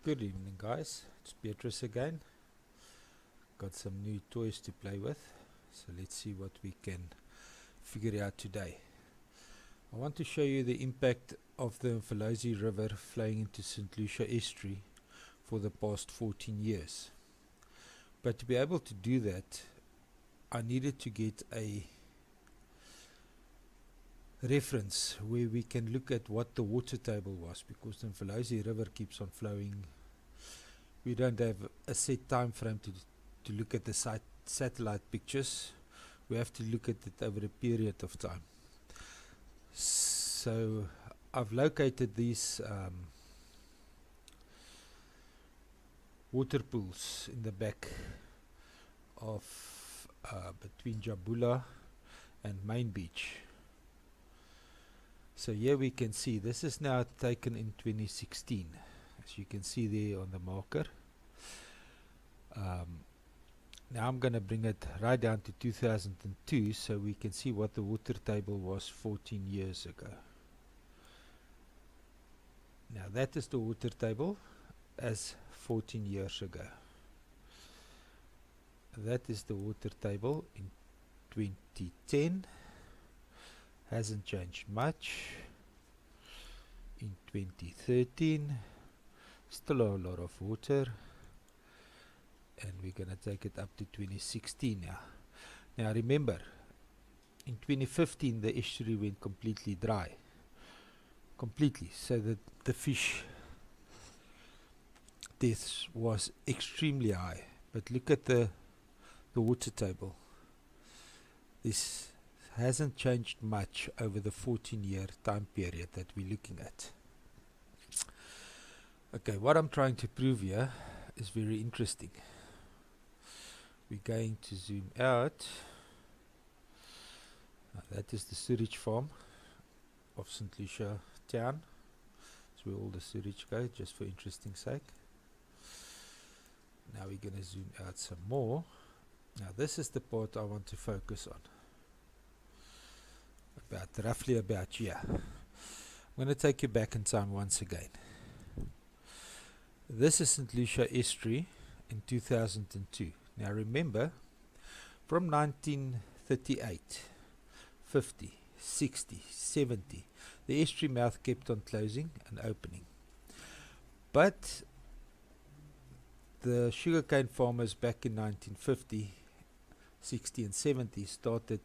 Good evening, guys. It's Petrus again. Got some new toys to play with, so let's see what we can figure out today. I want to show you the impact of the Mfolozi River flowing into St. Lucia estuary for the past 14 years. But to be able to do that, I needed to get a reference where we can look at what the water table was, because the Mfolozi River keeps on flowing. We don't have a set time frame to look at the satellite pictures. We have to look at it over a period of time. So I've located these water pools in the back of between Jabula and Main Beach. So here we can see this is now taken in 2016, as you can see there on the marker. Now I'm going to bring it right down to 2002 so we can see what the water table was 14 years ago. Now that is the water table as 14 years ago. That is the water table in 2010. Hasn't changed much. In 2013, still a lot of water, and we're going to take it up to 2016 now. Now remember, in 2015 the estuary went completely dry. So that the fish deaths was extremely high. But look at the water table. This hasn't changed much over the 14-year time period that we're looking at. Okay, what I'm trying to prove here is very interesting. We're going to zoom out. That is the sewage farm of St. Lucia town. That's where all the sewage goes, just for interesting sake. Now we're going to zoom out some more. Now this is the part I want to focus on. Roughly about here. I'm going to take you back in time once again. This is St. Lucia estuary in 2002. Now remember, from 1938, 50, 60, 70, the estuary mouth kept on closing and opening. But the sugarcane farmers back in 1950, 60 and 70 started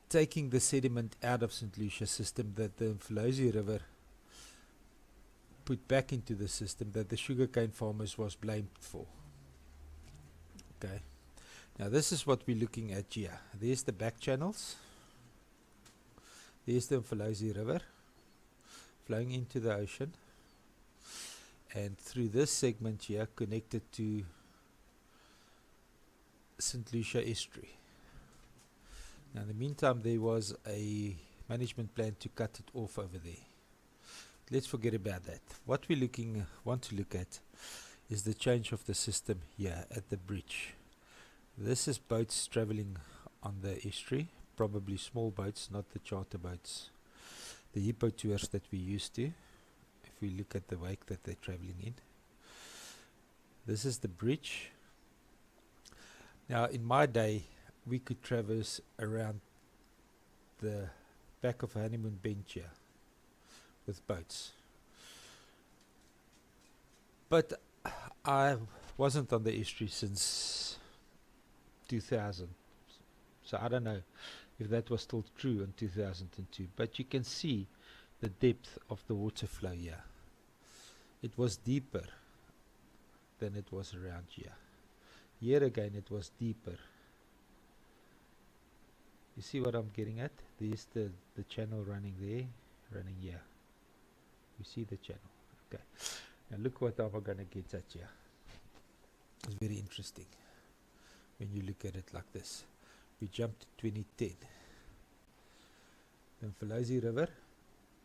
taking the sediment out of St. Lucia system that the Mfolozi River put back into the system that the sugarcane farmers was blamed for. Okay, now this is what we're looking at here. There's the back channels. There's the Mfolozi River flowing into the ocean, and through this segment here connected to St. Lucia estuary. Now in the meantime there was a management plan to cut it off over there. Let's forget about that. What we want to look at is the change of the system here at the bridge. This is boats traveling on the estuary, probably small boats, not the charter boats, the hippo tours that we used to, if we look at the wake that they're traveling in. This is the bridge. Now in my day we could traverse around the back of Honeymoon Bench here with boats. But I wasn't on the estuary since 2000, so I don't know if that was still true in 2002, but you can see the depth of the water flow here. It was deeper than it was around here. Here again it was deeper. You see what I'm getting at? There's the channel running there, running here. You see the channel. Okay. Now look what I'm going to get at here. It's very interesting when you look at it like this. We jump to 2010. The Mfolozi River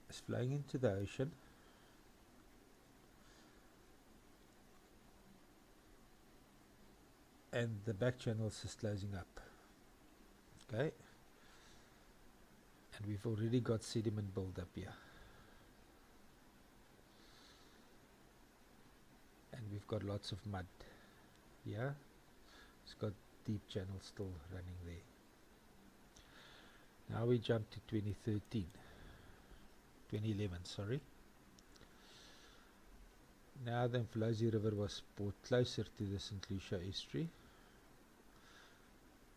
is flowing into the ocean. And the back channels is closing up. Okay. And we've already got sediment build up here. we've got lots of mud. Yeah, it's got deep channels still running there. Now we jump to 2011, sorry. Now the Mfolozi River was brought closer to the St. Lucia estuary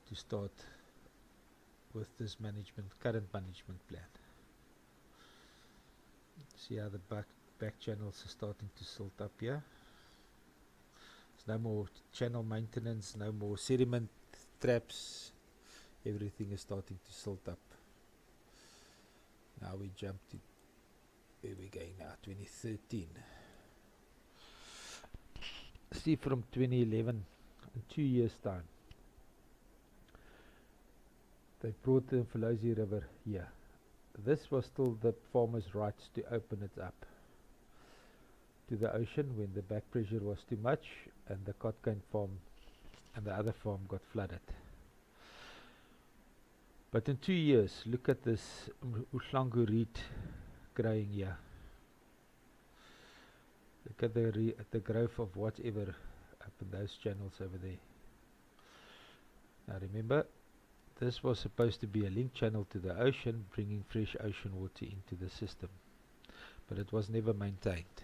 to start with this current management plan. See how the back channels are starting to silt up here. There's no more channel maintenance, no more sediment traps. Everything is starting to silt up. Now we jump to where we're going now, 2013. See, from 2011, in 2 years' time, they brought the Mfolozi River here. This was still the farmers' rights to open it up to the ocean when the back pressure was too much and the cotton farm and the other farm got flooded. But in 2 years, look at this Ushlangu reed growing here. Look at the growth of whatever up in those channels over there. Now remember, this was supposed to be a link channel to the ocean, bringing fresh ocean water into the system, but it was never maintained.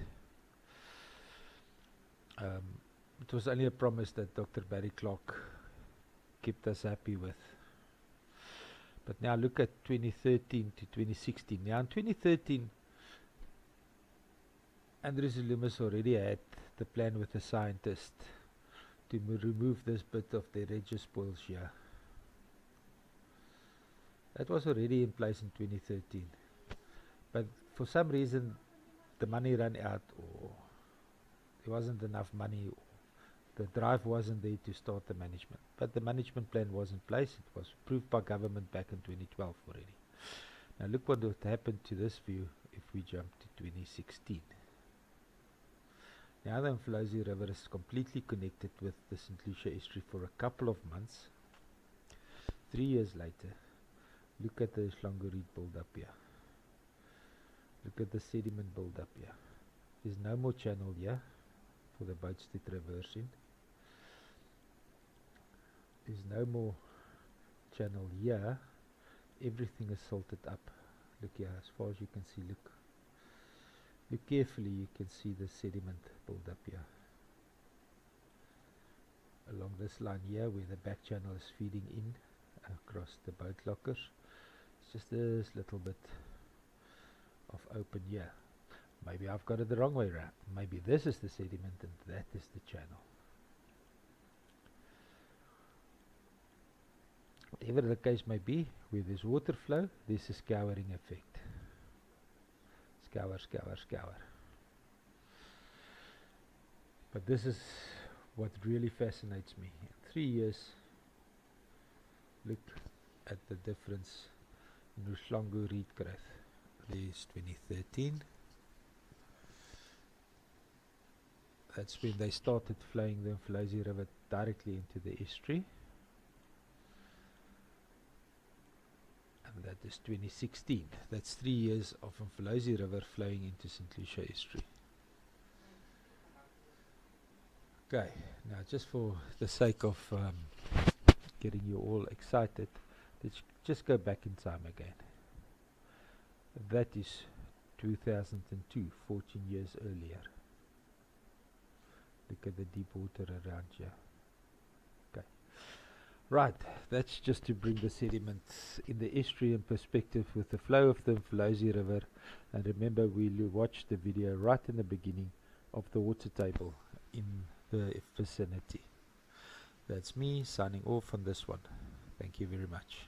It was only a promise that Dr. Barry Clark kept us happy with. But now look at 2013 to 2016. Now in 2013, Andries Loomis already had the plan with the scientist to remove this bit of the regis spoils here. That was already in place in 2013. But for some reason the money ran out, or there wasn't enough money, or the drive wasn't there to start the management. But the management plan was in place. It was approved by government back in 2012 already. Now look what would happen to this view if we jump to 2016. Now the Mfolozi River is completely connected with the St. Lucia estuary for a couple of months. 3 years later, look at the Ushlangu reed build up here. Look at the sediment build up here. There's no more channel here for the boats to traverse in. There's no more channel here. Everything is salted up. Look here, as far as you can see, look carefully, you can see the sediment build up here. Along this line here, where the back channel is feeding in across the boat lockers, it's just this little bit of open here. Maybe I've got it the wrong way around. Maybe this is the sediment and that is the channel. Whatever the case may be, where there's water flow, there's a scouring effect. Scour, scour, scour. But this is what really fascinates me. In 3 years, look at the difference in Ushlangu reed growth. There's 2013. That's when they started flowing the Mfolozi River directly into the estuary. And that is 2016. That's 3 years of Mfolozi River flowing into St. Lucia estuary. Okay, now just for the sake of getting you all excited, let's just go back in time again. That is 2002, 14 years earlier. Look at the deep water around here. Okay, right, that's just to bring the sediments in the estuary in perspective with the flow of the Mfolozi River. And remember, we'll watch the video right in the beginning of the water table in the vicinity. That's me signing off on this one. Thank you very much.